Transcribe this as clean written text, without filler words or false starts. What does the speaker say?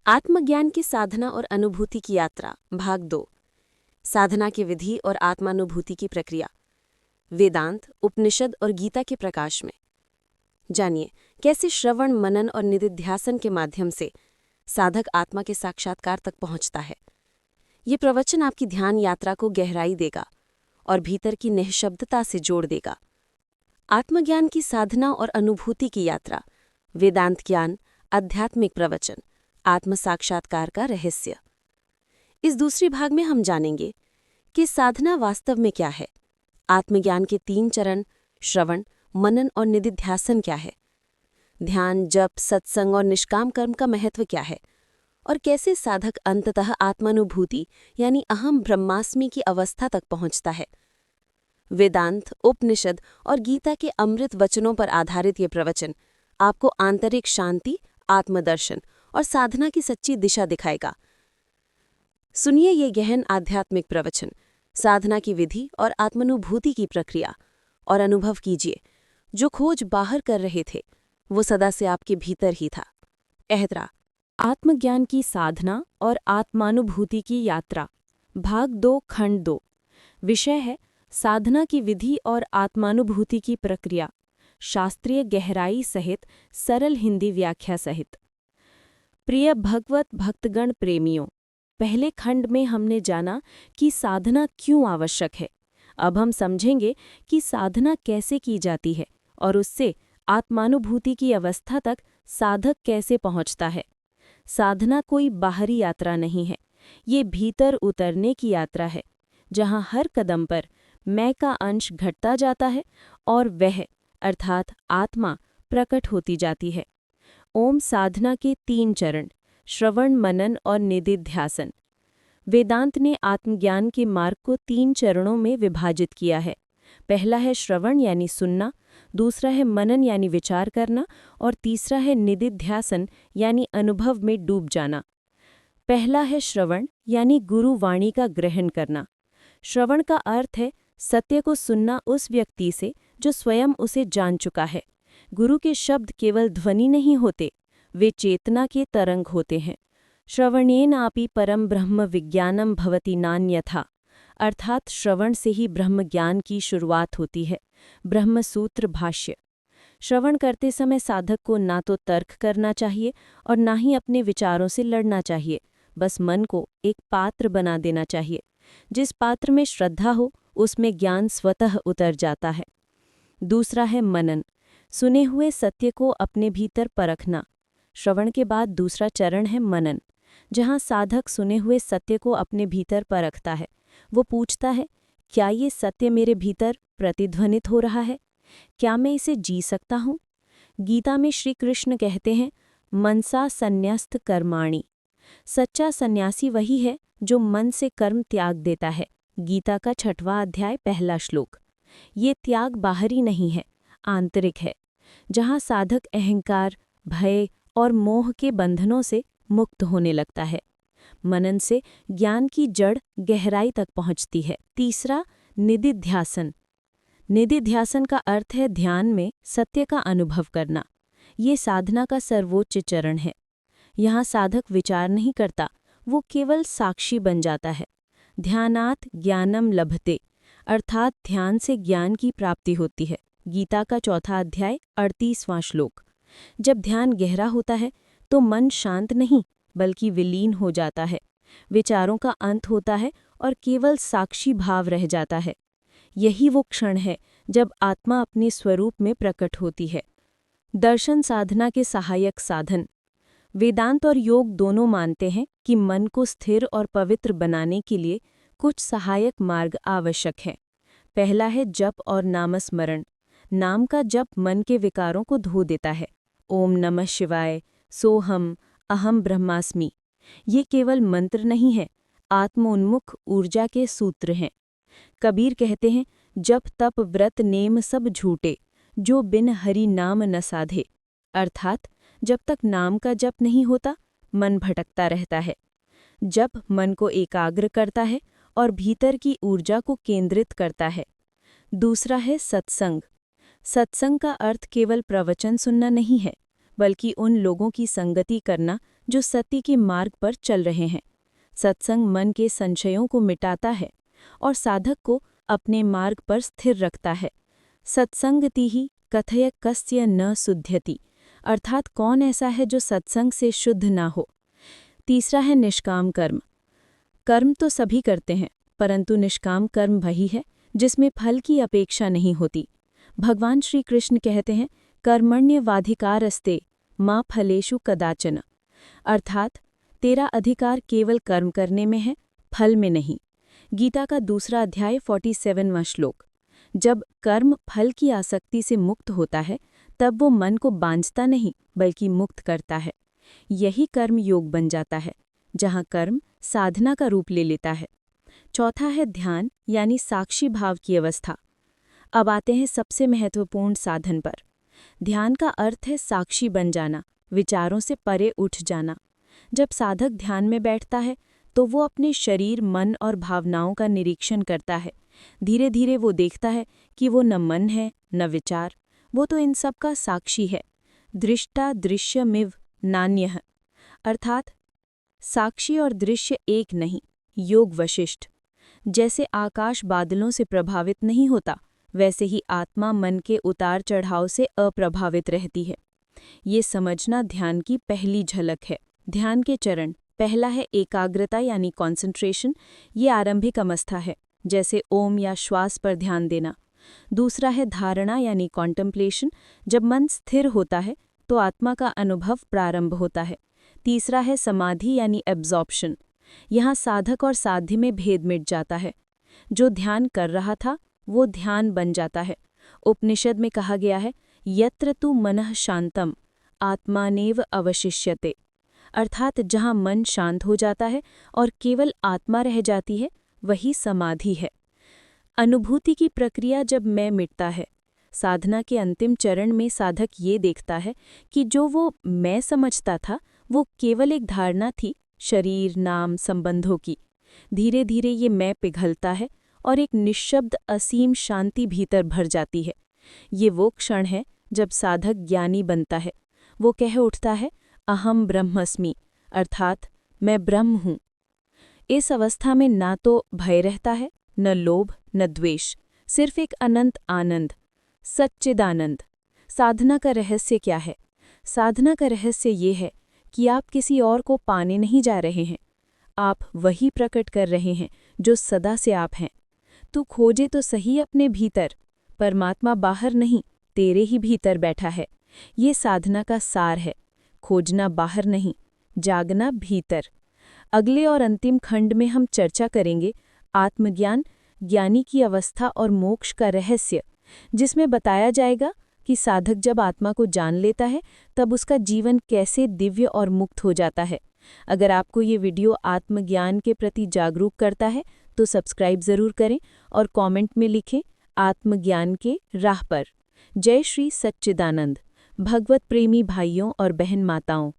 आत्मज्ञान की साधना और अनुभूति की यात्रा भाग 2। साधना की विधि और आत्मानुभूति की प्रक्रिया। वेदांत, उपनिषद और गीता के प्रकाश में जानिए कैसे श्रवण, मनन और निधिध्यासन के माध्यम से साधक आत्मा के साक्षात्कार तक पहुंचता है। ये प्रवचन आपकी ध्यान यात्रा को गहराई देगा और भीतर की निःशब्दता से जोड़ देगा। आत्मज्ञान की साधना और अनुभूति की यात्रा, वेदांत ज्ञान, आध्यात्मिक प्रवचन, आत्म साक्षात्कार का रहस्य। इस दूसरे भाग में हम जानेंगे कि साधना वास्तव में क्या है, आत्मज्ञान के 3 चरण श्रवण, मनन और निधिध्यासन क्या है, ध्यान, जप, सत्संग और निष्काम कर्म का महत्व क्या है और कैसे साधक अंततः आत्मानुभूति यानी अहम ब्रह्मास्मि की अवस्था तक पहुंचता है। वेदांत, उपनिषद और गीता के अमृत वचनों पर आधारित ये प्रवचन आपको आंतरिक शांति, आत्मदर्शन और साधना की सच्ची दिशा दिखाएगा। सुनिए ये गहन आध्यात्मिक प्रवचन, साधना की विधि और आत्मानुभूति की प्रक्रिया, और अनुभव कीजिए जो खोज बाहर कर रहे थे वो सदा से आपके भीतर ही था। एहतरा आत्मज्ञान की साधना और आत्मानुभूति की यात्रा, भाग 2, खंड 2। विषय है साधना की विधि और आत्मानुभूति की प्रक्रिया, शास्त्रीय गहराई सहित सरल हिंदी व्याख्या सहित। प्रिय भगवत भक्तगण प्रेमियों, पहले खंड में हमने जाना कि साधना क्यों आवश्यक है। अब हम समझेंगे कि साधना कैसे की जाती है और उससे आत्मानुभूति की अवस्था तक साधक कैसे पहुंचता है। साधना कोई बाहरी यात्रा नहीं है, ये भीतर उतरने की यात्रा है, जहां हर कदम पर मैं का अंश घटता जाता है और वह अर्थात आत्मा प्रकट होती जाती है। ओम साधना के 3 चरण श्रवण, मनन और निधिध्यासन। वेदांत ने आत्मज्ञान के मार्ग को 3 चरणों में विभाजित किया है। पहला है श्रवण यानी सुनना, दूसरा है मनन यानी विचार करना और तीसरा है निधिध्यासन यानी अनुभव में डूब जाना। पहला है श्रवण यानी गुरु वाणी का ग्रहण करना। श्रवण का अर्थ है सत्य को सुनना उस व्यक्ति से जो स्वयं उसे जान चुका है। गुरु के शब्द केवल ध्वनि नहीं होते, वे चेतना के तरंग होते हैं। श्रवणेनापि परम ब्रह्म विज्ञानम भवति नान्यथा, अर्थात श्रवण से ही ब्रह्म ज्ञान की शुरुआत होती है। ब्रह्मसूत्र भाष्य। श्रवण करते समय साधक को ना तो तर्क करना चाहिए और ना ही अपने विचारों से लड़ना चाहिए, बस मन को एक पात्र बना देना चाहिए। जिस पात्र में श्रद्धा हो उसमें ज्ञान स्वतः उतर जाता है। दूसरा है मनन, सुने हुए सत्य को अपने भीतर परखना। श्रवण के बाद दूसरा चरण है मनन, जहाँ साधक सुने हुए सत्य को अपने भीतर परखता है। वो पूछता है, क्या ये सत्य मेरे भीतर प्रतिध्वनित हो रहा है? क्या मैं इसे जी सकता हूँ? गीता में श्री कृष्ण कहते हैं, मनसा संन्यस्त कर्माणि। सच्चा सन्यासी वही है जो मन से कर्म त्याग देता है। गीता का 6वां अध्याय, पहला श्लोक। ये त्याग बाहरी नहीं है, आंतरिक है, जहाँ साधक अहंकार, भय और मोह के बंधनों से मुक्त होने लगता है। मनन से ज्ञान की जड़ गहराई तक पहुँचती है। तीसरा, निधिध्यासन। निधिध्यासन का अर्थ है ध्यान में सत्य का अनुभव करना। ये साधना का सर्वोच्च चरण है। यहाँ साधक विचार नहीं करता, वो केवल साक्षी बन जाता है। ध्यानात् ज्ञानम लभते, अर्थात ध्यान से ज्ञान की प्राप्ति होती है। गीता का 4वां अध्याय, 38वां श्लोक। जब ध्यान गहरा होता है तो मन शांत नहीं बल्कि विलीन हो जाता है। विचारों का अंत होता है और केवल साक्षी भाव रह जाता है। यही वो क्षण है जब आत्मा अपने स्वरूप में प्रकट होती है। दर्शन साधना के सहायक साधन। वेदांत और योग दोनों मानते हैं कि मन को स्थिर और पवित्र बनाने के लिए कुछ सहायक मार्ग आवश्यक है। पहला है जप और नामस्मरण। नाम का जप मन के विकारों को धो देता है। ओम नमः शिवाय, सोहम, अहम ब्रह्मास्मि। ये केवल मंत्र नहीं है, आत्मोन्मुख ऊर्जा के सूत्र हैं। कबीर कहते हैं, जप तप व्रत नेम सब झूठे, जो बिन हरि नाम न साधे। अर्थात जब तक नाम का जप नहीं होता मन भटकता रहता है। जप मन को एकाग्र करता है और भीतर की ऊर्जा को केंद्रित करता है। दूसरा है सत्संग। सत्संग का अर्थ केवल प्रवचन सुनना नहीं है, बल्कि उन लोगों की संगति करना जो सत्य के मार्ग पर चल रहे हैं। सत्संग मन के संशयों को मिटाता है और साधक को अपने मार्ग पर स्थिर रखता है। सत्संगति ही कथय कस्य न शुध्यति, अर्थात कौन ऐसा है जो सत्संग से शुद्ध ना हो। तीसरा है निष्काम कर्म। कर्म तो सभी करते हैं, परंतु निष्काम कर्म वही है जिसमें फल की अपेक्षा नहीं होती। भगवान श्री कृष्ण कहते हैं, कर्मण्यवाधिकारस्ते मां फलेषु कदाचन, अर्थात तेरा अधिकार केवल कर्म करने में है, फल में नहीं। गीता का दूसरा अध्याय 47वां श्लोक। जब कर्म फल की आसक्ति से मुक्त होता है, तब वो मन को बांझता नहीं बल्कि मुक्त करता है। यही कर्म योग बन जाता है, जहाँ कर्म साधना का रूप ले लेता है। चौथा है ध्यान यानी साक्षी भाव की अवस्था। अब आते हैं सबसे महत्वपूर्ण साधन पर। ध्यान का अर्थ है साक्षी बन जाना, विचारों से परे उठ जाना। जब साधक ध्यान में बैठता है तो वो अपने शरीर, मन और भावनाओं का निरीक्षण करता है। धीरे धीरे वो देखता है कि वो न मन है न विचार, वो तो इन सब का साक्षी है। दृष्टा दृश्यमिव नान्यः, अर्थात साक्षी और दृश्य एक नहीं, योग वशिष्ठ। जैसे आकाश बादलों से प्रभावित नहीं होता, वैसे ही आत्मा मन के उतार चढ़ाव से अप्रभावित रहती है। ये समझना ध्यान की पहली झलक है। ध्यान के चरण। पहला है एकाग्रता यानी कॉन्सेंट्रेशन। ये आरंभिक अवस्था है, जैसे ओम या श्वास पर ध्यान देना। दूसरा है धारणा यानी कॉन्टेम्पलेशन। जब मन स्थिर होता है तो आत्मा का अनुभव प्रारंभ होता है। तीसरा है समाधि यानी एब्जॉर्प्शन। यहाँ साधक और साध्य में भेद मिट जाता है। जो ध्यान कर रहा था वो ध्यान बन जाता है। उपनिषद में कहा गया है, यत्र तु मनः शांतम आत्मानेव अवशिष्यते, अर्थात जहाँ मन शांत हो जाता है और केवल आत्मा रह जाती है, वही समाधि है। अनुभूति की प्रक्रिया जब मैं मिटता है। साधना के अंतिम चरण में साधक ये देखता है कि जो वो मैं समझता था वो केवल एक धारणा थी, शरीर, नाम, संबंधों की। धीरे धीरे ये मैं पिघलता है और एक निश्शब्द असीम शांति भीतर भर जाती है। ये वो क्षण है जब साधक ज्ञानी बनता है। वो कह उठता है, अहम ब्रह्मस्मि, अर्थात मैं ब्रह्म हूँ। इस अवस्था में ना तो भय रहता है, न लोभ न द्वेष, सिर्फ एक अनंत आनंद, सच्चिदानंद। साधना का रहस्य क्या है? साधना का रहस्य ये है कि आप किसी और को पाने नहीं जा रहे हैं, आप वही प्रकट कर रहे हैं जो सदा से आप हैं। तू खोजे तो सही अपने भीतर, परमात्मा बाहर नहीं, तेरे ही भीतर बैठा है। ये साधना का सार है, खोजना बाहर नहीं, जागना भीतर। अगले और अंतिम खंड में हम चर्चा करेंगे आत्मज्ञान, ज्ञानी की अवस्था और मोक्ष का रहस्य, जिसमें बताया जाएगा कि साधक जब आत्मा को जान लेता है तब उसका जीवन कैसे दिव्य और मुक्त हो जाता है। अगर आपको ये वीडियो आत्मज्ञान के प्रति जागरूक करता है तो सब्सक्राइब ज़रूर करें और कमेंट में लिखें आत्मज्ञान के राह पर। जय श्री सच्चिदानंद। भगवत प्रेमी भाइयों और बहन माताओं,